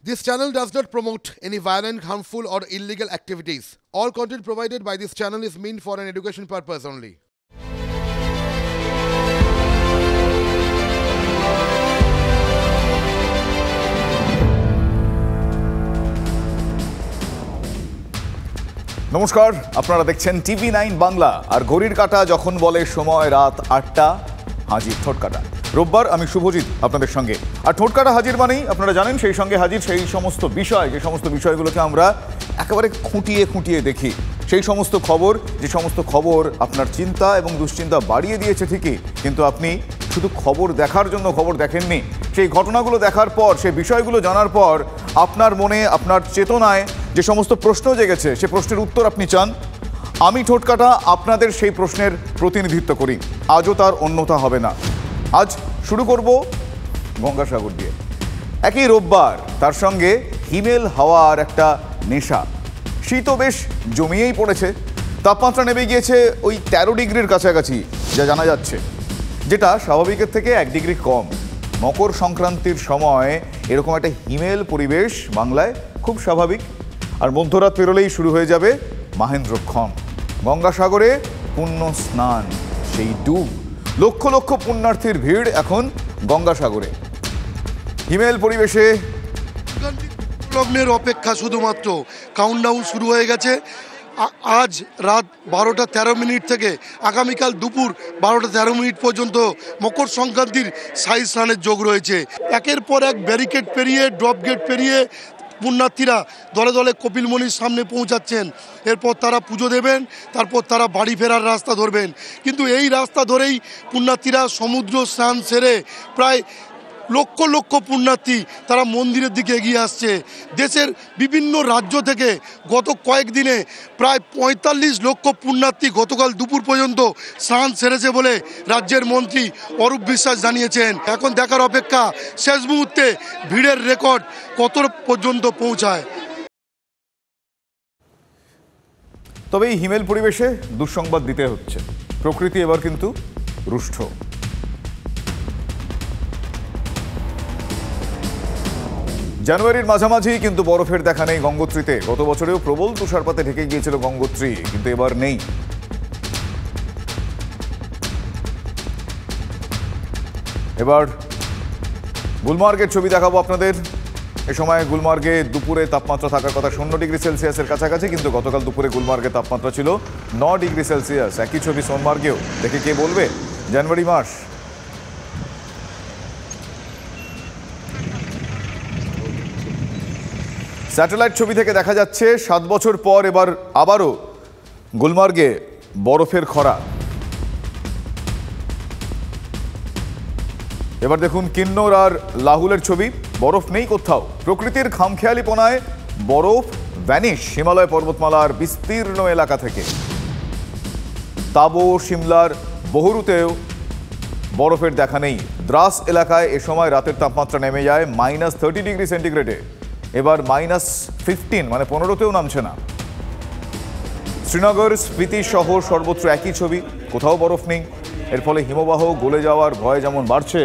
This channel does not promote any violent, harmful, or illegal activities. All content provided by this channel is meant for an education purpose only. নমস্কার, আপনারা দেখছেন TV9 Bangla. আর ঘড়ির কাঁটা যখন বলে সময় রাত 8টা, হাজির ঠোঁটকাটা। রোববার আমি শুভজিৎ আপনাদের সঙ্গে। আর ঠোঁটকাটা হাজির মানেই আপনারা জানেন সেই সঙ্গে হাজির সেই সমস্ত বিষয়, যে সমস্ত বিষয়গুলোকে আমরা একেবারে খুঁটিয়ে খুঁটিয়ে দেখি। সেই সমস্ত খবর, যে সমস্ত খবর আপনার চিন্তা এবং দুশ্চিন্তা বাড়িয়ে দিয়েছে ঠিকই, কিন্তু আপনি শুধু খবর দেখার জন্য খবর দেখেননি। সেই ঘটনাগুলো দেখার পর, সেই বিষয়গুলো জানার পর আপনার মনে, আপনার চেতনায় যে সমস্ত প্রশ্ন জেগেছে, সে প্রশ্নের উত্তর আপনি চান। আমি ঠোঁটকাটা আপনাদের সেই প্রশ্নের প্রতিনিধিত্ব করি। আজও তার অন্যথা হবে না। আজ শুরু করব গঙ্গাসাগর দিয়ে। একই রোববার, তার সঙ্গে হিমেল হাওয়ার একটা নেশা। শীতও বেশ জমিয়েই পড়েছে। তাপমাত্রা নেমে গিয়েছে ওই 13 ডিগ্রির কাছাকাছি, যা জানা যাচ্ছে, যেটা স্বাভাবিকের থেকে 1 ডিগ্রি কম। মকর সংক্রান্তির সময় এরকম একটা হিমেল পরিবেশ বাংলায় খুব স্বাভাবিক। আর মধ্যরাত পেরোলেই শুরু হয়ে যাবে মাহেন্দ্রক্ষণ। গঙ্গাসাগরে পুণ্য স্নান, সেই ডুব। লক্ষ লক্ষ পুণ্যার্থীর ভিড় এখন গঙ্গাসাগরে। হিমেল পরিবেশে লগ্নের অপেক্ষা শুধুমাত্র। কাউন্টডাউন শুরু হয়ে গেছে। আজ রাত 12টা 13 মিনিট থেকে আগামীকাল দুপুর 12টা 13 মিনিট পর্যন্ত মকর সংক্রান্তির সাই স্নানের যোগ রয়েছে। একের পর এক ব্যারিকেড পেরিয়ে, ড্রপ গেট পেরিয়ে পুণ্যার্থীরা দলে দলে কপিলমুনির সামনে পৌঁছাচ্ছেন। এরপর তারা পুজো দেবেন, তারপর তারা বাড়ি ফেরার রাস্তা ধরবেন। কিন্তু এই রাস্তা ধরেই পুণ্যার্থীরা সমুদ্র স্নান সেরে প্রায় লক্ষ লক্ষ পুণ্যার্থী তারা মন্দিরের দিকে এগিয়ে আসছে। দেশের বিভিন্ন রাজ্য থেকে গত কয়েকদিনে প্রায় 45 লক্ষ পুণ্যার্থী গতকাল দুপুর পর্যন্ত স্নান সেরেছে বলে রাজ্যের মন্ত্রী অরূপ বিশ্বাস জানিয়েছেন। এখন দেখার অপেক্ষা শেষ মুহূর্তে ভিড়ের রেকর্ড কত পর্যন্ত পৌঁছায়। তবে এই হিমেল পরিবেশে দুঃসংবাদ দিতে হচ্ছে। প্রকৃতি এবার কিন্তু রুষ্ট। জানুয়ারির মাঝামাঝি কিন্তু বরফের দেখা নেই গঙ্গোত্রীতে। গত বছরেও প্রবল তুষারপাতে ঢেকে গিয়েছিল গঙ্গোত্রী, কিন্তু এবার নেই। এবার গুলমার্গের ছবি দেখাবো আপনাদের। এ সময় গুলমার্গে দুপুরে তাপমাত্রা থাকার কথা 0 ডিগ্রি সেলসিয়াসের কাছাকাছি, কিন্তু গতকাল দুপুরে গুলমার্গে তাপমাত্রা ছিল 9 ডিগ্রি সেলসিয়াস। একই ছবি সোনমার্গেও। দেখে কে বলবে জানুয়ারি মাস। স্যাটেলাইট ছবি থেকে দেখা যাচ্ছে 7 বছর পর এবার আবারও গুলমার্গে বরফের খরা। এবার দেখুন কিন্নর আর লাহুলের ছবি। বরফ নেই কোথাও। প্রকৃতির খামখেয়ালিপনায় বরফ ভ্যানিশ হিমালয় পর্বতমালার বিস্তীর্ণ এলাকা থেকে। তাবো, সিমলার বহুরুতেও বরফের দেখা নেই। দ্রাস এলাকায় এ সময় রাতের তাপমাত্রা নেমে যায় -30 ডিগ্রি সেন্টিগ্রেডে। এবার -15, মানে 15তেও নামছে না। শ্রীনগর, স্পিতি সহ সর্বত্র একই ছবি, কোথাও বরফ নেই। এর ফলে হিমবাহ গলে যাওয়ার ভয় যেমন বাড়ছে,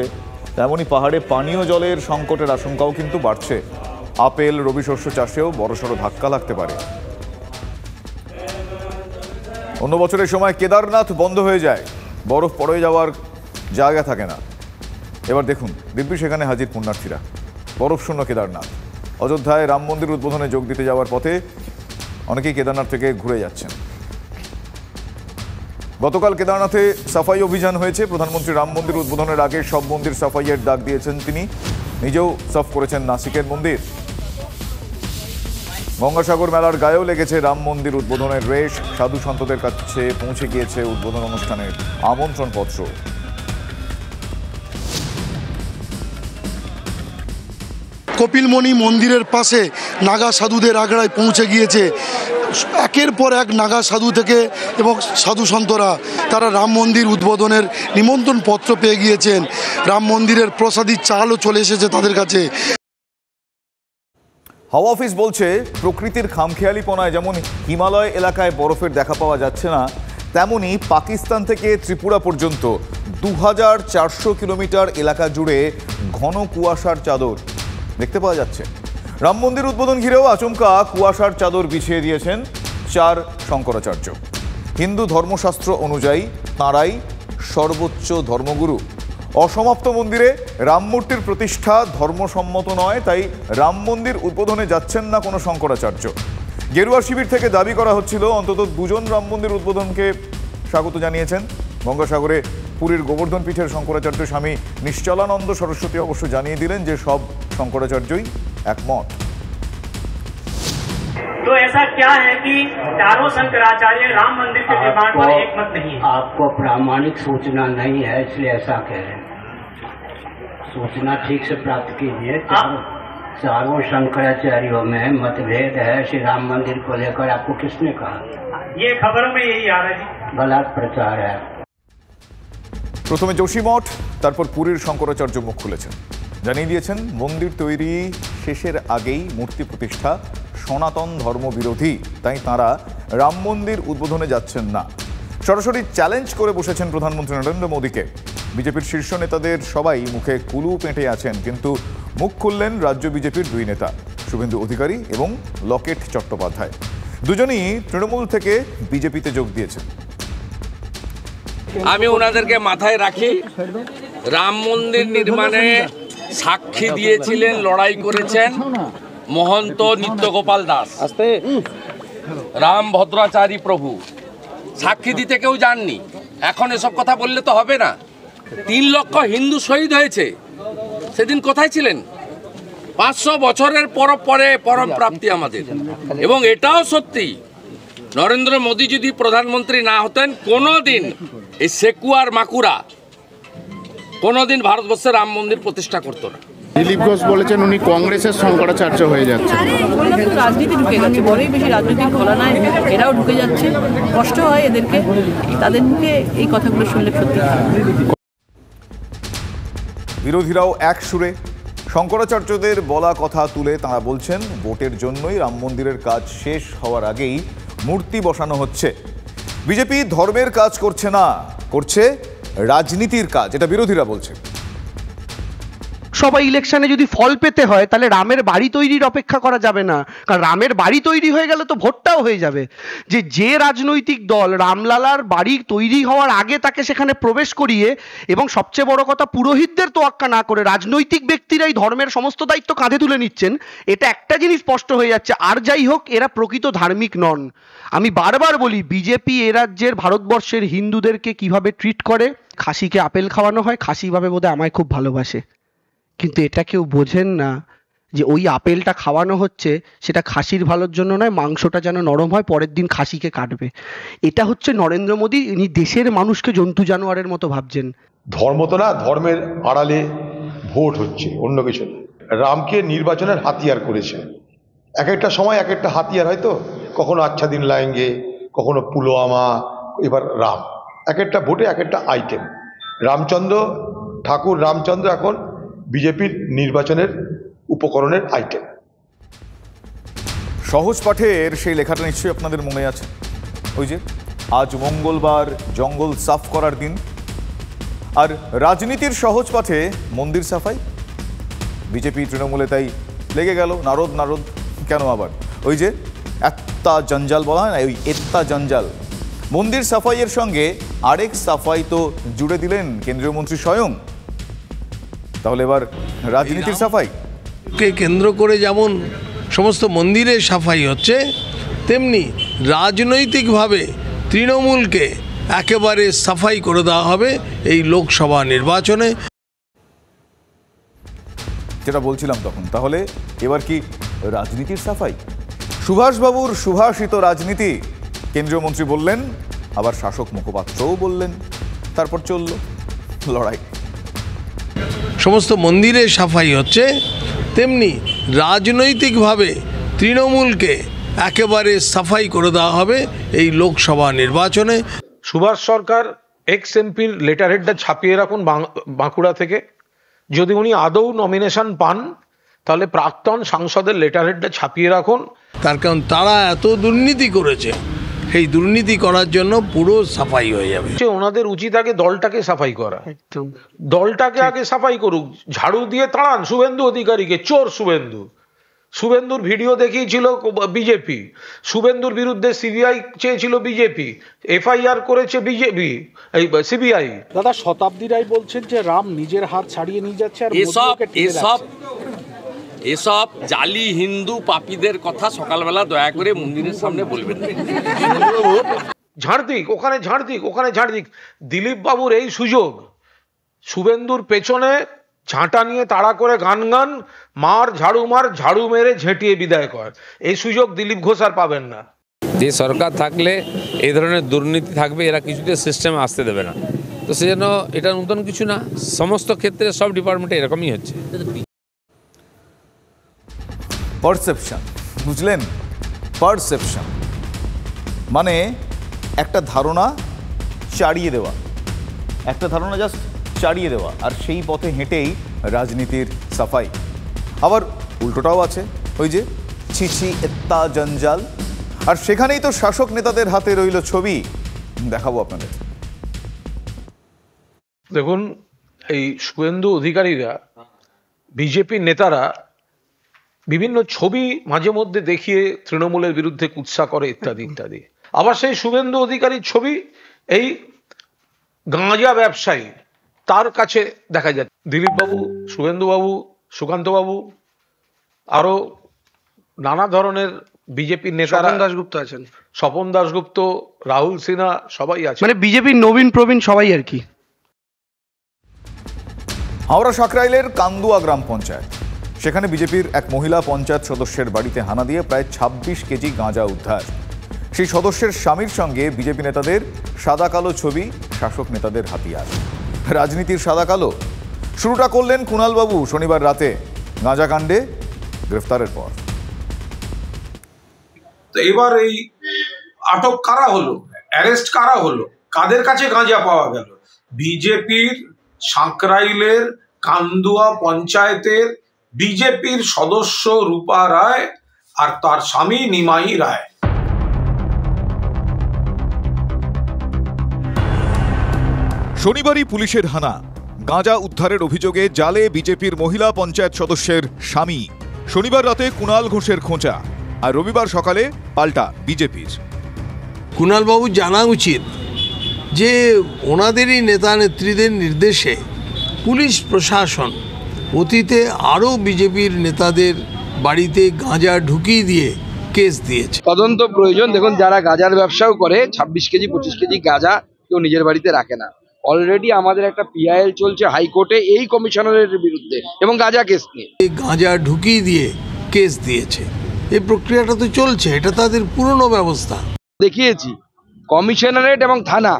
তেমনই পাহাড়ে পানীয় জলের সংকটের আশঙ্কাও কিন্তু বাড়ছে। আপেল, রবি শস্য চাষেও বড়সড় ধাক্কা লাগতে পারে। অন্য বছরের সময় কেদারনাথ বন্ধ হয়ে যায়, বরফ পড়ে যাওয়ার জায়গা থাকে না। এবার দেখুন দিব্যি সেখানে হাজির পুণ্যার্থীরা। বরফ শূন্য কেদারনাথ। অযোধ্যায় রাম মন্দির উদ্বোধনে যোগ দিতে যাওয়ার পথে অনেকেই কেদারনাথ থেকে ঘুরে যাচ্ছেন। গতকাল কেদারনাথে সাফাই অভিযান হয়েছে। প্রধানমন্ত্রী রাম মন্দির উদ্বোধনের আগে সব মন্দির সাফাইয়ের ডাক দিয়েছেন তিনি। নিজেও সাফ করেছেন নাসিকের মন্দির। গঙ্গাসাগর মেলার গায়েও লেগেছে রাম মন্দির উদ্বোধনের রেশ। সাধু সন্তদের কাছে পৌঁছে গিয়েছে উদ্বোধন অনুষ্ঠানের আমন্ত্রণপত্র। কপিলমুনি মন্দিরের পাশে নাগা সাধুদের আগ্রায় পৌঁছে গিয়েছে। একের পর এক নাগা সাধু থেকে এবং সাধু সন্তরা তারা রাম মন্দির উদ্বোধনের নিমন্ত্রণ পত্র পেয়ে গিয়েছেন। রাম মন্দিরের প্রসাদী চালও চলে এসেছে তাদের কাছে। হাওয়া অফিস বলছে প্রকৃতির খামখেয়ালিপনায় যেমন হিমালয় এলাকায় বরফের দেখা পাওয়া যাচ্ছে না, তেমনি পাকিস্তান থেকে ত্রিপুরা পর্যন্ত 2400 কিলোমিটার এলাকা জুড়ে ঘন কুয়াশার চাদর দেখতে পাওয়া যাচ্ছে। রাম মন্দির উদ্বোধন ঘিরেও আচমকা কুয়াশার চাদর বিছিয়ে দিয়েছেন 4 শঙ্করাচার্য। হিন্দু ধর্মশাস্ত্র অনুযায়ী তাঁরাই সর্বোচ্চ ধর্মগুরু। অসমাপ্ত মন্দিরে রাম মূর্তির প্রতিষ্ঠা ধর্মসম্মত নয়, তাই রাম মন্দির উদ্বোধনে যাচ্ছেন না কোনো শঙ্করাচার্য। গেরুয়া শিবির থেকে দাবি করা হচ্ছিল অন্তত 2 জন রাম মন্দির উদ্বোধনকে স্বাগত জানিয়েছেন। গঙ্গাসাগরে পুরীর গোবর্ধন পীঠের শঙ্করাচার্য স্বামী নিশ্চলানন্দ সরস্বতী অবশ্য জানিয়ে দিলেন যে সব শঙ্করাচার্যই একমত। तो ऐसा क्या है कि चारों शंकराचार्य राम मंदिर के निर्माण पर एकमत नहीं है? आपको प्रामाणिक सूचना नहीं है, इसलिए ऐसा कह रहे हैं। सूचना ठीक से प्राप्त कीजिए। चारों शंकराचार्यों में मतभेद है श्री राम मंदिर को लेकर, आपको किसने कहा? ये खबरों में यही आ रहा है जी। गलत प्रचार है। প্রথমে যোশীমঠ, তারপর পুরীর শঙ্করাচার্য মুখ খুলেছেন, জানিয়ে দিয়েছেন মন্দির তৈরি শেষের আগেই মূর্তি প্রতিষ্ঠা সনাতন ধর্মবিরোধী, তাই তাঁরা রাম মন্দির উদ্বোধনে যাচ্ছেন না। সরাসরি চ্যালেঞ্জ করে বসেছেন প্রধানমন্ত্রী নরেন্দ্র মোদীকে। বিজেপির শীর্ষ নেতাদের সবাই মুখে কুলু পেঁটে আছেন, কিন্তু মুখ খুললেন রাজ্য বিজেপির 2 নেতা, শুভেন্দু অধিকারী এবং লকেট চট্টোপাধ্যায়। দুজনই তৃণমূল থেকে বিজেপিতে যোগ দিয়েছেন। আমি ওনাদেরকে মাথায় রাখি, রাম মন্দির নির্মাণে সাক্ষী দিয়েছিলেন, লড়াই করেছেন মহন্ত নিত্যগোপাল দাস, রাম ভদ্রাচারী প্রভু। সাক্ষী দিতে কেউ যাননি। এখন এসব কথা বললে তো হবে না। 3 লক্ষ হিন্দু শহীদ হয়েছে, সেদিন কোথায় ছিলেন? 500 বছরের পরম প্রাপ্তি আমাদের। এবং এটাও সত্যি, নরেন্দ্র মোদী যদি প্রধানমন্ত্রী না হতেন, কোনোদিন এই সেকুয়ার মাকুরা কোনোদিন ভারতবর্ষে রাম মন্দির প্রতিষ্ঠা করতো না। দিলীপ ঘোষ বলেছেন উনি কংগ্রেসের শঙ্করাচার্য হয়ে যাচ্ছে। রাজনীতি ঢুকে গেছে, বড়ই বেশি রাজনৈতিক ঘটনায় এরাও ঢুকে যাচ্ছে। কষ্ট হয় এদেরকে, তাদের মুখে এই কথাগুলো শুনলে সত্যি। বিরোধীরাও এক সুরে শঙ্করাচার্যদের বলা কথা তুলে তাঁরা বলছেন ভোটের জন্যই রাম মন্দিরের কাজ শেষ হওয়ার আগেই মূর্তি বসানো হচ্ছে। বিজেপি ধর্মের কাজ করছে না, করছে রাজনীতির কাজ, এটা বিরোধীরা বলছে। সবাই ইলেকশনে যদি ফল পেতে হয় তাহলে রামের বাড়ি তৈরির অপেক্ষা করা যাবে না, কারণ রামের বাড়ি তৈরি হয়ে গেলে তো ভোটটাও হয়ে যাবে। যে রাজনৈতিক দল রামলালার বাড়ি তৈরি হওয়ার আগে তাকে সেখানে প্রবেশ করিয়ে এবং সবচেয়ে বড় কথা পুরোহিতদের তোয়াক্কা না করে রাজনৈতিক ব্যক্তিরাই ধর্মের সমস্ত দায়িত্ব কাঁধে তুলে নিচ্ছেন, এটা একটা জিনিস স্পষ্ট হয়ে যাচ্ছে। আর যাই হোক, এরা প্রকৃত ধার্মিক নন। আমি বারবার বলি, বিজেপি এ রাজ্যের ভারতবর্ষের হিন্দুদেরকে কিভাবে ট্রিট করে, খাসিকে আপেল খাওয়ানো হয়, খাসি ভাবে বোধহয় আমায় খুব ভালোবাসে, কিন্তু এটা কেউ বোঝেন না যে ওই আপেলটা খাওয়ানো হচ্ছে সেটা খাসির ভালোর জন্য নয়, মাংসটা যেন নরম হয়, পরের দিন খাসিকে কাটবে। এটা হচ্ছে নরেন্দ্র মোদী, ইনি দেশের মানুষকে জন্তু জানোয়ারের মতো ভাবছেন। ধর্ম তো না, ধর্মের আড়ালে ভোট হচ্ছে, অন্য কিছু না। রামকে নির্বাচনের হাতিয়ার করেছে। এক একটা সময় এক একটা হাতিয়ার, হয়তো কখনো আচ্ছা দিন লায়েঙ্গে, কখনো পুলওয়ামা, এবার রাম। এক একটা ভোটে এক একটা আইটেম। রামচন্দ্র ঠাকুর রামচন্দ্র এখন বিজেপির নির্বাচনের উপকরণের আইটেম। সহজ পাঠের সেই লেখাটা নিশ্চয়ই আপনাদের মনে আছে, ওই যে আজ মঙ্গলবার জঙ্গল সাফ করার দিন। আর রাজনীতির সহজ পাঠে মন্দির সাফাই, বিজেপি তৃণমূলে তাই লেগে গেল নারদ নারদ। কেন আবার? ওই যে এত্তা জঞ্জাল বলা হয় না, ওই এত্তা জঞ্জাল। মন্দির সাফাইয়ের সঙ্গে আরেক সাফাই তো জুড়ে দিলেন কেন্দ্রীয় মন্ত্রী স্বয়ং। তাহলে এবার রাজনীতির সাফাই কে কেন্দ্র করে যেমন সমস্ত মন্দিরের সাফাই হচ্ছে, তেমনি রাজনৈতিকভাবে তৃণমূলকে একেবারে সাফাই করে দেওয়া হবে এই লোকসভা নির্বাচনে। যেটা বলছিলাম তখন, তাহলে এবার কি রাজনীতির সাফাই? সুভাষবাবুর সুভাষিত রাজনীতি, কেন্দ্রীয় মন্ত্রী বললেন, আবার শাসক মুখপাত্রও বললেন, তারপর চলল লড়াই। সমস্ত মন্দিরের সাফাই হচ্ছে, তেমনি রাজনৈতিকভাবে তৃণমূলকে একেবারে সাফাই করে দেওয়া হবে এই লোকসভা নির্বাচনে। সুভাষ সরকার এক্স এমপির লেটার হেডটা ছাপিয়ে রাখুন বাঁকুড়া থেকে। যদি উনি আদৌ নমিনেশন পান তাহলে প্রাক্তন সাংসদের লেটার হেডটা ছাপিয়ে রাখুন। তার কারণ তারা এত দুর্নীতি করেছে, সেই দুর্নীতি করার জন্য পুরো সাফাই হয়ে যাবে। ওনাদের উচিত আগে দলটাকে সাফাই করা, দলটাকে আগে সাফাই করুক। ঝাড়ু দিয়ে তাড়ান শুভেন্দু অধিকারীকে, চোর শুভেন্দু। শুভেন্দুর ভিডিও দেখিয়েছিল বিজেপি, শুভেন্দুর বিরুদ্ধে সিবিআই চেয়েছিল বিজেপি, এফআইআর করেছে বিজেপি, এই সিবিআই। দাদা, শতাব্দী রায় বলছেন যে রাম নিজের হাত ছাড়িয়ে নিয়ে যাচ্ছে আর এসব জালি হিন্দু পাপীদের কথা সকালবেলা দয়া করে মন্দিরের সামনে বলবেন। ঝাড় দিক, ওখানে ঝাড় দিক, ওখানে ঝাড় দিক। দিলীপ বাবুর এই সুযোগ, শুভেন্দুর পেছনে ঝাঁটা নিয়ে তাড়া করে গান মার, ঝাড়ু মেরে ঝেঁটিয়ে বিদায় কর, এই সুযোগ দিলীপ ঘোষ আর পাবেন না। যে সরকার থাকলে এই ধরনের দুর্নীতি থাকবে, এরা কিছুতে সিস্টেমে আসতে দেবে না। তো সেজন্য এটা নতুন কিছু না, সমস্ত ক্ষেত্রে সব ডিপার্টমেন্টে এরকমই হচ্ছে। পারসেপশন, বুঝলেন? পারসেপশন মানে একটা ধারণা চাড়িয়ে দেওয়া, একটা ধারণা জাস্ট চাড়িয়ে দেওয়া, আর সেই পথে হেঁটেই রাজনীতির সাফাই। আবার উল্টোটাও আছে, ওই যে ছিছি এত্তা জঞ্জাল, আর সেখানেই তো শাসক নেতাদের হাতে রইল ছবি, দেখাবো আপনাদের। দেখুন, এই শুভেন্দু অধিকারীরা, বিজেপি নেতারা বিভিন্ন ছবি মাঝে মধ্যে দেখিয়ে তৃণমূলের বিরুদ্ধে কুৎসা করে ইত্যাদি ইত্যাদি। আবার সেই শুভেন্দু অধিকারীর ছবি এই গাঁজা ব্যবসায়ী তার কাছে দেখা যায়। দিলীপ বাবু, শুভেন্দু বাবু, সুকান্ত বাবু, আরো নানা ধরনের বিজেপির নেতারা, দাশগুপ্ত আছেন, স্বপন দাশগুপ্ত, রাহুল সিনহা, সবাই আছে, মানে বিজেপির নবীন প্রবীণ সবাই আর কি। হাওড়া সাকরাইলের কান্দুয়া গ্রাম পঞ্চায়েত, সেখানে বিজেপির এক মহিলা পঞ্চায়েত সদস্যের বাড়িতে হানা দিয়ে প্রায় 26 কেজি গাঁজা উদ্ধার। সেই সদস্যের স্বামীর সঙ্গে বিজেপি নেতাদের সাদা কালো ছবি, শাসক নেতাদের হাতিয়ার। রাজনীতির সাদা কালো শুরুটা করলেন কুণালবাবু শনিবার রাতে গাঁজা কাণ্ডে গ্রেফতারের পর। তো এবার এই আটক কারা হলো, অ্যারেস্ট কারা হলো, কাদের কাছে গাঁজা পাওয়া গেল? বিজেপির সাকরাইলের কান্দুয়া পঞ্চায়েতের বিজেপির সদস্য রূপা রায় আর তার স্বামী নিমাই রায়। শনিবারই পুলিশের হানা, গাঁজা উদ্ধারের অভিযোগে জালে বিজেপির মহিলা পঞ্চায়েত সদস্যের স্বামী। শনিবার রাতে কুণাল ঘোষের খোঁচা, আর রবিবার সকালে পাল্টা বিজেপির। কুণালবাবু জানা উচিত যে ওনাদেরই নেতা নেত্রীদের নির্দেশে পুলিশ প্রশাসন অতীতে আরও বিজেপির নেতাদের বাড়িতে গাঁজা ঢুকিয়ে দিয়ে কেস দিয়েছে। তদন্ত প্রয়োজন। দেখুন, যারা গাঁজার ব্যবসাও করে 26 কেজি 25 কেজি গাঁজা কেউ নিজের বাড়িতে রাখে না। অলরেডি আমাদের একটা পিআইএল চলছে হাইকোর্টে এই কমিশনারের বিরুদ্ধে এবং গাঁজা কেস নিয়ে। গাঁজা ঢুকিয়ে দিয়ে কেস দিয়েছে, এই প্রক্রিয়াটা তো চলছে, এটা তাদের পুরনো ব্যবস্থা। দেখিয়েছি কমিশনারেট এবং থানা,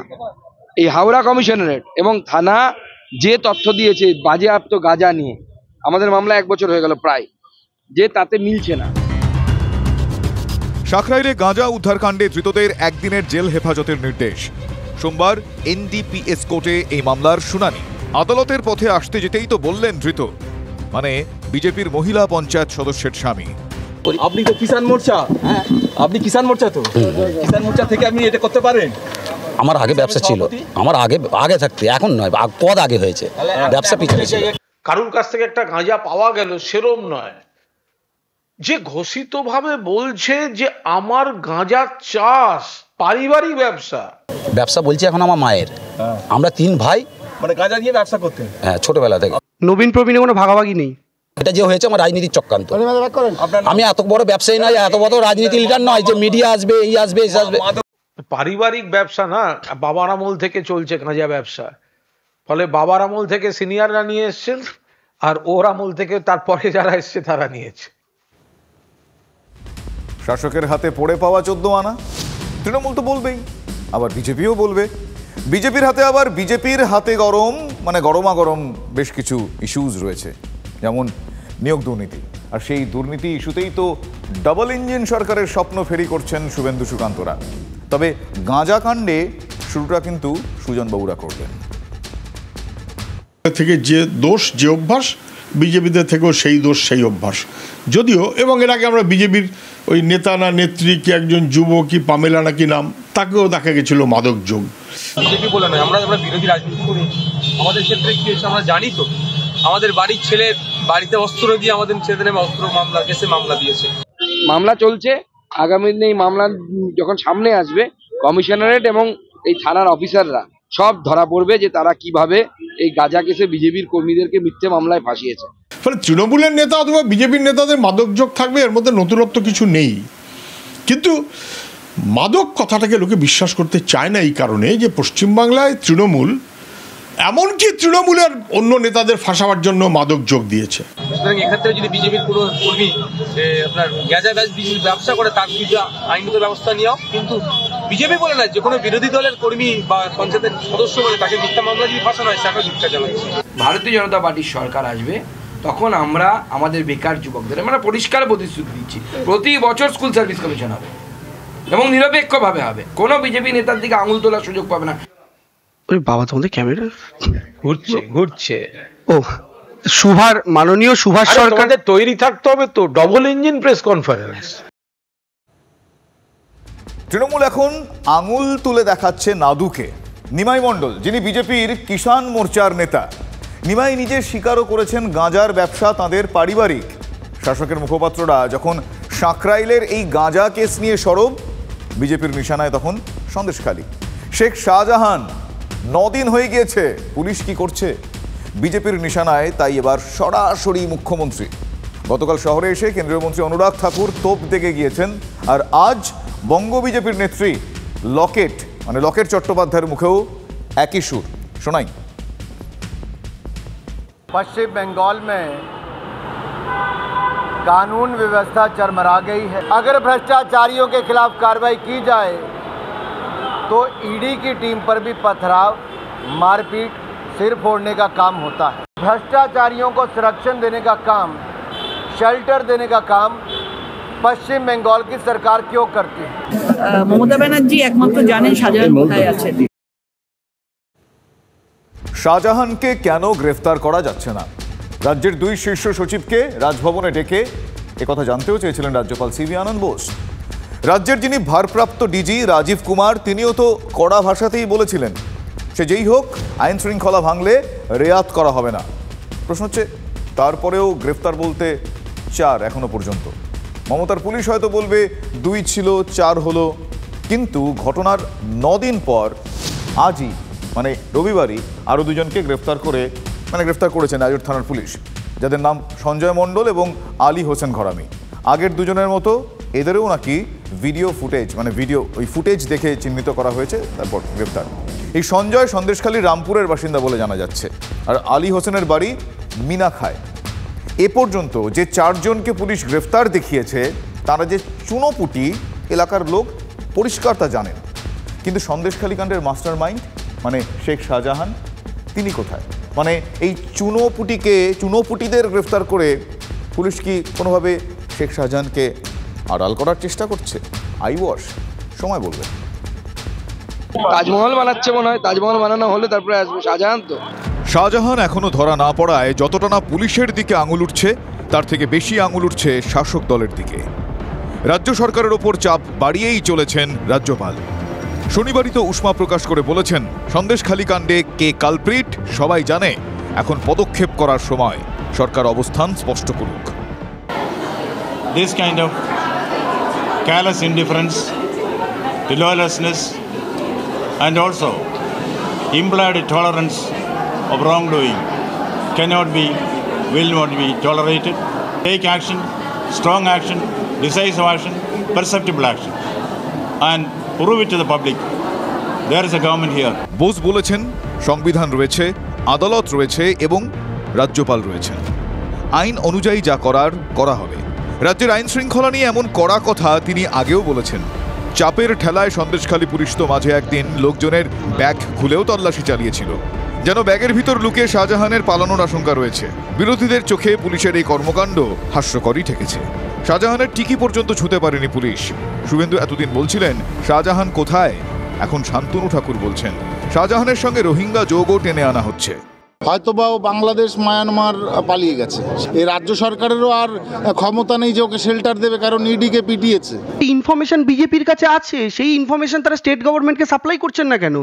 এই হাওড়া কমিশনারেট এবং থানা যে তথ্য দিয়েছে বাজেয়াপ্ত গাঁজা নিয়ে, আমাদের মামলা 1 বছর হয়ে গেল প্রায়, যে তাতে মিলছে না। সাকরাইলে গাঁজা উদ্ধার কাণ্ডে ধৃতদের একদিনের জেল হেফাজতের নির্দেশ। সোমবার এনডিপিএস কোর্টে এই মামলার শুনানি। আদালতের পথে আসতে যেতেই তো বললেন ধৃত, মানে বিজেপির মহিলা পঞ্চায়েত সদস্যের স্বামী। আপনি তো কিষাণ মোর্চা, আপনি কিষাণ মোর্চা, তো কিষাণ মোর্চা থেকে আপনি এটা করতে পারেন? আমার আগে ব্যবসা ছিল, আমার আগে থাকতে, এখন নয়, পদ আগে হয়েছে, ব্যবসা পিছনে ছিল। কারুর কাছ থেকে একটা গাঁজা পাওয়া গেল সেরম নয়, যে ঘোষিতভাবে বলছে যে আমার গাঁজা চাষ পারিবারিক ব্যবসা বলছি এখন আমার মায়ের, আমরা 3 ভাই, মানে গাঁজা নিয়ে ব্যবসা করতে, হ্যাঁ, ছোটবেলা থেকে। নবীন প্রবীণে কোনো ভাগাভাগি নেই, এটা যে হয়েছে আমার রাজনীতির চক্রান্ত। আমি এত বড় ব্যবসায়ী নয়, এত বড় রাজনীতি লিডার নয় যে মিডিয়া আসবে, এই আসবে, এই আসবে। পারিবারিক ব্যবসা না, বাবার আমল থেকে চলছে গাঁজা ব্যবসা। ফলে বাবার আমল থেকে সিনিয়ররা নিয়ে এসছেন, আর ওর আমল থেকে তারপরে যারা এসছে তারা নিয়েছে। শাসকের হাতে পড়ে পাওয়া 14 আনা, তৃণমূল তো বলবেই, আবার বিজেপিও বলবে। বিজেপির হাতে আবার বিজেপির হাতে গরম, মানে গরমাগরম বেশ কিছু ইস্যুজ রয়েছে, যেমন নিয়োগ দুর্নীতি। আর সেই দুর্নীতি ইস্যুতেই তো ডাবল ইঞ্জিন সরকারের স্বপ্ন ফেরি করছেন শুভেন্দু সুকান্তরা। তবে গাঁজা কাণ্ডে শুরুটা কিন্তু সুজনবাবুরা করবেন। থেকে যে দোষ, যে অভ্যাস, বিজেপিদের থেকেও সেই দোষ, সেই অভ্যাস। যদিও এবং এর আগে আমরা বিজেপির ওই নেতা না নেত্রী কি একজন যুবক কি পামেলা নাকি নাম, তাকেও দেখা গেছিল মাদক যোগ। বিজেপি বলে নয়, আমরা বিরোধী রাজনীতি করি। আমাদের ক্ষেত্রে কি হয়েছে আমরা জানি তো। আমাদের বাড়ির ছেলের বাড়িতে অস্ত্র দিয়ে আমাদের ছেলেদের নামে অস্ত্র মামলা কেসে মামলা দিয়েছে। মামলা চলছে, আগামী দিনে এই মামলা যখন সামনে আসবে কমিশনারেট এবং এই থানার অফিসাররা সব ধরা পড়বে যে তারা কিভাবে এই গাঁজা কেসে বিজেপির কর্মীদেরকে মিথ্যে মামলায় ফাঁসিয়েছে। ফলে তৃণমূলের নেতা অথবা বিজেপির নেতাদের মাদক যোগ থাকবে, এর মধ্যে নতুনত্ব কিছু নেই। কিন্তু মাদক কথাটাকে লোকে বিশ্বাস করতে চায় না এই কারণে যে পশ্চিমবাংলায় তৃণমূল, এমনকি তৃণমূলের অন্য নেতাদের ফাঁসাবার জন্য মাদক যোগ দিয়েছে। সুতরাং এক্ষেত্রে যদি বিজেপির কোনো কর্মী আপনার গাঁজা ব্যবসা করে তার বিরুদ্ধে আইনগত ব্যবস্থা নেওয়া, কিন্তু বিজেপি বলে না, যে কোনো বিরোধী দলের কর্মী বা পঞ্চায়েতের সদস্য বলে তাকে মিথ্যা মামলা যদি ফাঁসানো হয় সেটা মিথ্যা জানাচ্ছে। ভারতীয় জনতা পার্টির সরকার আসবে তখন আমরা আমাদের বেকার যুবকদের আমরা পরিষ্কার প্রতিশ্রুতি দিচ্ছি, প্রতি বছর স্কুল সার্ভিস কমিশন হবে এবং নিরপেক্ষভাবে হবে, কোনো বিজেপি নেতার দিকে আঙুল তোলার সুযোগ পাবে না। ওই বাবা তোমাদের ক্যামেরা ঘুরছে ও সুভার মাননীয় সুভাষ সরকার তৈরি থাকতে হবে তো double engine press conference. Trinamool এখন আঙুল তুলে দেখাচ্ছে নাদুকে। নিমাই মণ্ডল, যিনি বিজেপির কিষাণ মোর্চার নেতা, নিমাই নিজে স্বীকারও করেছেন গাঁজার ব্যবসা তাঁদের পারিবারিক। শাসকের মুখপাত্ররা যখন সাঁকরাইলের এই গাঁজা কেস নিয়ে সরব, বিজেপির নিশানায় তখন সন্দেশখালী। শেখ শাহজাহান 9 দিন হয়ে গিয়েছে, পুলিশ কি করছে? বিজেপির নিশানায় তাই এবার সরাসরি মুখ্যমন্ত্রী। গতকাল শহরে এসে কেন্দ্রীয় মন্ত্রী অনুরাগ ঠাকুর তোপ দেখে গিয়েছেন, আর আজ বঙ্গ বিজেপির নেত্রী লকেট চট্টোপাধ্যায়ের মুখেও একই সুর। শোনাই। पश्चिम बंगाल में कानून व्यवस्था चरमरा गई है। अगर भ्रष्टाचारियों के खिलाफ कार्रवाई की जाए तो ईडी की टीम पर भी पथराव, मारपीट, सिर फोड़ने का काम होता है। भ्रष्टाचारियों को संरक्षण देने का काम, शेल्टर देने का काम पश्चिम बंगाल की सरकार क्यों करती है? ममता बनर्जी एकमात्र जानें शाहजाहान কোথায় আছে। শাহজাহানকে কেন গ্রেফতার করা যাচ্ছে না? রাজ্যের 2 শীর্ষ সচিবকে রাজভবনে ডেকে একথা জানতেও চেয়েছিলেন রাজ্যপাল সিভি আনন্দ বোস। রাজ্যের যিনি ভারপ্রাপ্ত ডিজি রাজীব কুমার, তিনিও তো কড়া ভাষাতেই বলেছিলেন সে যেই হোক আইন শৃঙ্খলা ভাঙলে রেয়াত করা হবে না। প্রশ্ন হচ্ছে তারপরেও গ্রেফতার বলতে 4 এখনো পর্যন্ত। মমতার পুলিশ হয়তো বলবে 2 ছিল 4 হলো, কিন্তু ঘটনার 9 দিন পর আজই মানে রবিবারই আরও 2 জনকে গ্রেফতার করেছেন নাজির থানার পুলিশ, যাদের নাম সঞ্জয় মণ্ডল এবং আলী হোসেন ঘরামি। আগের 2 জনের মতো এদেরও নাকি ওই ফুটেজ দেখে চিহ্নিত করা হয়েছে, তারপর গ্রেফতার। এই সঞ্জয় সন্দেশখালী রামপুরের বাসিন্দা বলে জানা যাচ্ছে, আর আলী হোসেনের বাড়ি মিনাখায়। এ পর্যন্ত যে 4 জনকে পুলিশ গ্রেফতার দেখিয়েছে তারা যে চুনোপুটি এলাকার লোক পরিষ্কার তা জানেন, কিন্তু সন্দেশখালী কাণ্ডের মাস্টার মাইন্ড মানে শেখ শাহজাহান তিনি কোথায়? মানে এই চুনোপুটিদের গ্রেফতার করে পুলিশ কি কোনোভাবে শেখ শাহজাহানকে আড়াল করার চেষ্টা করছে? আই ওয়াশ, সময় বলবে। তাজমহল বানাচ্ছে মনে হয়, তাজমহল বানানো হলে তারপরে আসবে শাহজাহান। তো শাহজাহান এখনো ধরা না পড়ায় যতটা না পুলিশের দিকে আঙুল উঠছে, তার থেকে বেশি আঙুল উঠছে শাসক দলের দিকে। রাজ্য সরকারের ওপর চাপ বাড়িয়েই চলেছেন রাজ্যপাল। শনিবারই তো উষ্মা প্রকাশ করে বলেছেন সন্দেশখালী কাণ্ডে কে কালপ্রিট সবাই জানে, এখন পদক্ষেপ করার সময়, সরকার অবস্থান স্পষ্ট করুক। This kind of careless indifference, lawlessness and also implied tolerance of wrongdoing will not be tolerated. Take action, strong action, decisive action, perceptible action, and prove it to the public. There is a government here. Bose বলেছেন সংবিধান রয়েছে, আদালত রয়েছে এবং রাজ্যপাল রয়েছেন। আইন অনুযায়ী যা করার করা হবে। রাজ্যের আইন শৃঙ্খলা নিয়ে এমন কড়া কথা তিনি আগেও বলেছেন। চাপের ঠেলায় সন্দেশখালী পুলিশ তো মাঝে একদিন লোকজনের ব্যাগ খুলেও তল্লাশি চালিয়েছিল, যেন ব্যাগের ভিতর লুকিয়ে শাহজাহানের পালানোর আশঙ্কা রয়েছে। বিরোধীদের চোখে পুলিশের এই কর্মকাণ্ড হাস্যকরই ঠেকেছে। শাহজাহানের টিকি পর্যন্ত ছুঁতে পারেনি পুলিশ। শুভেন্দু এতদিন বলছিলেন শাহজাহান কোথায়, এখন শান্তনু ঠাকুর বলছেন শাহজাহানের সঙ্গে রোহিঙ্গা যোগও টেনে আনা হচ্ছে। হয়তোবা ও বাংলাদেশ মায়ানমার পালিয়ে গেছে। এই রাজ্য সরকারেরও আর ক্ষমতা নেই যে ওকে শেল্টার দেবে, কারণ ইডিকে পিটিয়েছে। ইনফরমেশন বিজেপির কাছে আছে, সেই ইনফরমেশন তারা স্টেট গভর্নমেন্টকে সাপ্লাই করছেন না কেন?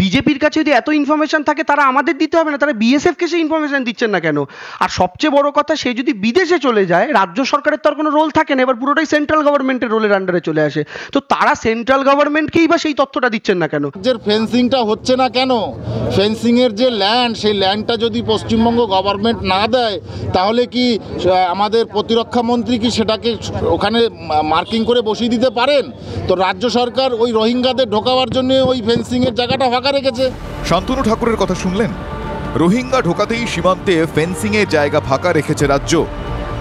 বিজেপির কাছে যদি এত ইনফরমেশন থাকে তারা আমাদের দিতে হবে না, তারা বিএসএফকে সেই ইনফরমেশন দিচ্ছেন না কেন? আর সবচেয়ে বড় কথা, সে যদি বিদেশে চলে যায় রাজ্য সরকারের তো আর কোনো রোল থাকে না, এবার পুরোটাই সেন্ট্রাল গভর্নমেন্টের রোলের আন্ডারে চলে আসে। তো তারা সেন্ট্রাল গভর্নমেন্টকেই বা সেই তথ্যটা দিচ্ছেন না কেন? রাজ্যের ফেন্সিংটা হচ্ছে না কেন? ফেন্সিংয়ের যে ল্যান্ড, সেই ল্যান্ডটা যদি পশ্চিমবঙ্গ গভর্নমেন্ট না দেয়, তাহলে কি আমাদের প্রতিরক্ষা মন্ত্রী কি সেটাকে ওখানে মার্কিং করে বসিয়ে দিতে পারেন? তো রাজ্য সরকার ওই রোহিঙ্গাদের ঢোকাবার জন্য ওই ফেন্সিংয়ের জায়গাটা ফাঁকা রেখেছে। শান্তনু ঠাকুরের কথা শুনলেন? রোহিঙ্গা ঢোকাতেই সীমান্তে ফেন্সিংয়ের জায়গা ফাঁকা রেখেছে রাজ্য।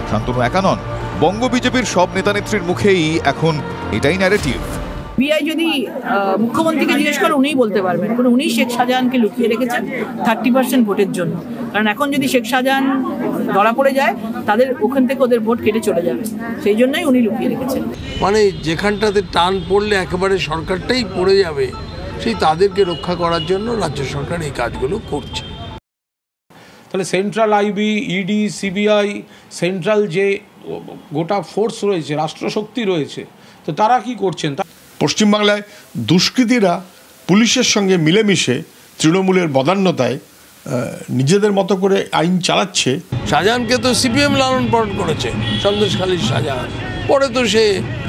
শান্তনু একা নন, বঙ্গ বিজেপির সব নেতানেত্রীর মুখেই এখন এটাই ন্যারেটিভ। বিআই যদি মুখ্যমন্ত্রীকে জিজ্ঞেস করে উনিই বলতে পারবেন, কারণ উনি শেখ শাহজাহানকে লুকিয়ে রেখেছেন 30% ভোটের জন্য। কারণ এখন যদি শেখ শাহজাহান ধরা পড়ে যায়, তাদের ওখান থেকে ওদের ভোট কেটে চলে যাবে, সেই জন্যই উনি লুকিয়ে রেখেছেন। মানে যেখানটাতে টান পড়লে একেবারে সরকারটাই পড়ে যাবে, সেই তাদেরকে রক্ষা করার জন্য রাজ্য সরকার এই কাজগুলো করছে। তাহলে central IB, ED, CBI, central যে গোটা ফোর্স রয়েছে, রাষ্ট্রশক্তি রয়েছে, তো তারা কি করছেন? পশ্চিমবাংলায় দুষ্কৃতীরা পুলিশের সঙ্গে মিলেমিশে তৃণমূলের বদান্যতায় নিজেদের মতো করে আইন চালাচ্ছে। শাহজাহানকে তো সিপিএম লালন পালন করেছে, সন্দেশখালীর শাহজাহান, পরে তো সে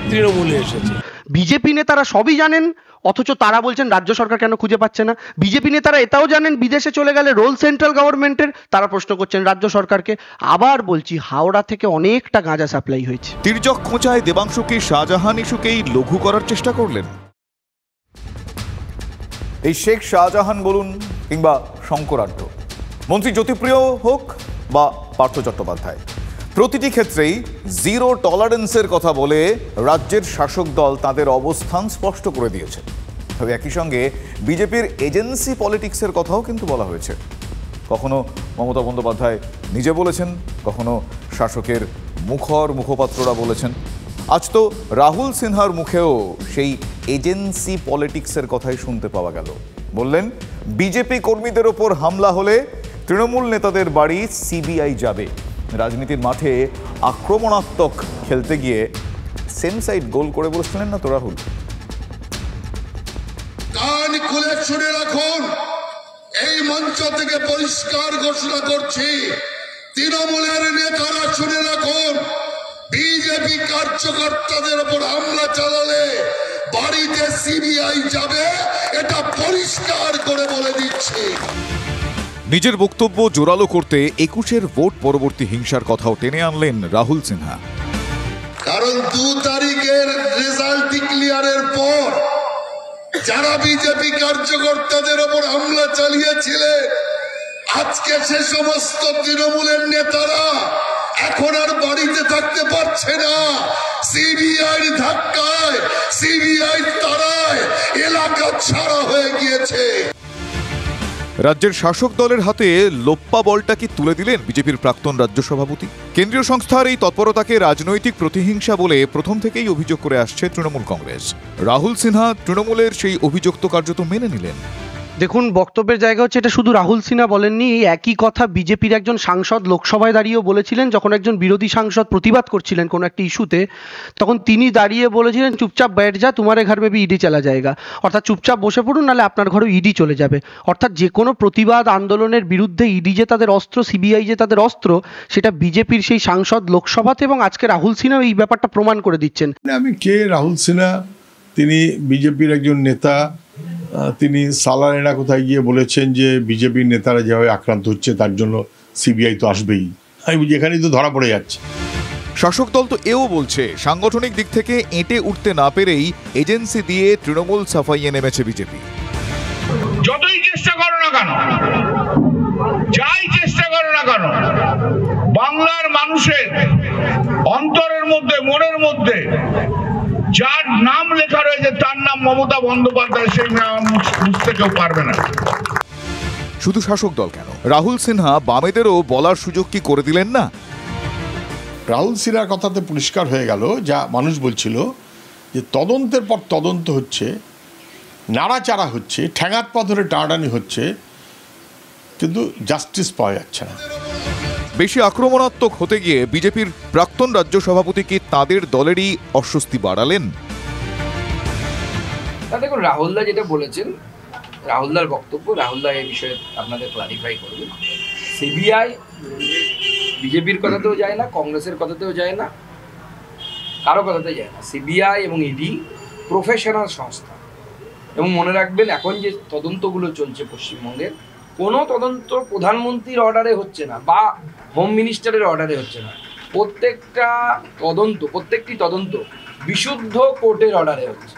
তৃণমূলে এসেছে। বিজেপি নেতারা সবই জানেন, অথচ তারা বলছেন রাজ্য সরকার কেন খুঁজে পাচ্ছে না। বিজেপি নেতারা এটাও জানেন বিদেশে চলে গেলে রোল সেন্ট্রাল গভর্নমেন্টের, তারা প্রশ্ন করছেন রাজ্য সরকারকে। আবার বলছি, হাওড়া থেকে অনেকটা গাঁজা সাপ্লাই হয়েছে। তির্যক খোঁচায় দেবাংশুকে শাহজাহান ইস্যুকেই লঘু করার চেষ্টা করলেন। এই শেখ শাহজাহান বলুন কিংবা শঙ্করাঢ্য, মন্ত্রী জ্যোতিপ্রিয় হোক বা পার্থ চট্টোপাধ্যায়, প্রতিটি ক্ষেত্রেই জিরো টলারেন্সের কথা বলে রাজ্যের শাসক দল তাদের অবস্থান স্পষ্ট করে দিয়েছে। তবে একই সঙ্গে বিজেপির এজেন্সি পলিটিক্সের কথাও কিন্তু বলা হয়েছে। কখনো মমতা বন্দ্যোপাধ্যায় নিজে বলেছেন, কখনো শাসকের মুখপাত্ররা বলেছেন। আজ তো রাহুল সিনহার মুখেও সেই এজেন্সি পলিটিক্সের কথাই শুনতে পাওয়া গেল। বললেন, বিজেপি কর্মীদের ওপর হামলা হলে তৃণমূল নেতাদের বাড়ি সিবিআই যাবে। রাজনীতির মাঠে আক্রমণাত্মক খেলতে গিয়ে সেম সাইড গোল করে বলেছিলেন না তো রাহুল? কান খুলে শুনে রাখুন, এই মঞ্চ থেকে পরিষ্কার ঘোষণা করছি, তৃণমূলের নেতারা শুনে রাখুন, বিজেপি কার্যকর্তাদের উপর হামলা চালালে বাড়িতে সিবিআই যাবে, এটা পরিষ্কার করে বলে দিচ্ছি। নিজের বক্তব্য জোরালো করতে 21-এর ভোট পরবর্তী হিংসার কথাও টেনে আনলেন রাহুল সিনহা। কারণ 2 তারিখের রেজাল্ট ডিক্লিয়ারের পর যারা বিজেপি কার্যকর্তাদের ওপর হামলা চালিয়েছিলেন, আজকে সে সমস্ত তৃণমূলের নেতারা এখন আর বাড়িতে থাকতে পারছে না। সিবিআই ধাক্কায়, সিবিআই তাড়ায় এলাকা ছাড়া হয়ে গিয়েছে। রাজ্যের শাসক দলের হাতে লোপ্পা বলটা কি তুলে দিলেন বিজেপির প্রাক্তন রাজ্য সভাপতি? কেন্দ্রীয় সংস্থার এই তৎপরতাকে রাজনৈতিক প্রতিহিংসা বলে প্রথম থেকেই অভিযোগ করে আসছে তৃণমূল কংগ্রেস। রাহুল সিনহা তৃণমূলের সেই অভিযোগ তো কার্যত মেনে নিলেন। দেখুন, বক্তব্যের জায়গা হচ্ছে, এটা শুধু রাহুল সিনহা বলেননি, এই একই কথা বিজেপির একজন সাংসদ লোকসভায় দাঁড়িয়েও বলেছিলেন। যখন একজন বিরোধী সাংসদ প্রতিবাদ করছিলেন কোনো একটা ইস্যুতে, তখন তিনি দাঁড়িয়ে বলেছিলেন, চুপচাপ बैठ যা, তোমারে ঘর মে ভি ইডি চলা যায়গা। অর্থাৎ চুপচাপ বসে পড়ুন, নাহলে আপনার ঘরেও ইডি চলে যাবে। অর্থাৎ যে কোনো প্রতিবাদ আন্দোলনের বিরুদ্ধে ইডি যে তাদের অস্ত্র, সিবিআই যে তাদের অস্ত্র, সেটা বিজেপির সেই সাংসদ লোকসভাতে এবং আজকে রাহুল সিনহা এই ব্যাপারটা প্রমাণ করে দিচ্ছেন। আমি কে রাহুল সিনহা, তিনি বিজেপির একজন নেতা। তিনি সালারেনা কোথায় গিয়ে বলেছেন যে বিজেপির নেতারা যেভাবে আক্রান্ত হচ্ছে তার জন্য সিবিআই তো আসবেই। আমি বুঝি এখানেই তো ধরা পড়ে যাচ্ছে। শাসক দল তো এও বলছে, সাংগঠনিক দিক থেকে এঁটে উঠতে না পেরেই এজেন্সি দিয়ে তৃণমূল সাফাইয়ে নেমেছে বিজেপি। যতই চেষ্টা করো না কেন, যাই চেষ্টা করো না কেন, বাংলার মানুষের অন্তরের মধ্যে, মনের মধ্যে যার নাম লেখা রয়েছে, তার নাম মমতা বন্দ্যোপাধ্যায়, সেই নাম বুঝতে কেউ পারবে না। শুধু শাসক দল কেন, রাহুল সিনহা বামেদেরও বলার সুযোগ কি করে দিলেন না? রাহুল সিনহার কথাতে পরিষ্কার হয়ে গেল, যা মানুষ বলছিল, যে তদন্তের পর তদন্ত হচ্ছে, নাড়াচাড়া হচ্ছে, ঠ্যাঙাত পা ধরে টানাটানি হচ্ছে, কিন্তু জাস্টিস পাওয়া যাচ্ছে না। বেশি আক্রমণাত্মক হতে গিয়ে বিজেপির প্রাক্তন রাজ্য সভাপতি কি তাদের দলেরই অস্বস্তি বাড়ালেন? দেখুন, রাহুলদা যেটা বলেছেন, রাহুলদার বক্তব্য, রাহুলদা এই বিষয়ে আপনাদের ক্লারিফাই করবেন। সিবিআই বিজেপির কথাতেও যায় না, কংগ্রেসের কথাতেও যায় না, কারো কথাতেই যায় না। সিবিআই এবং ইডি প্রফেশনাল সংস্থা, এবং মনে রাখবেন এখন যে তদন্তগুলো চলছে পশ্চিমবঙ্গের, কোনো তদন্ত প্রধানমন্ত্রীর অর্ডারে হচ্ছে না বা হোম মিনিস্টারের অর্ডারে হচ্ছে না। প্রত্যেকটি তদন্ত বিশুদ্ধ কোর্টের অর্ডারে হচ্ছে।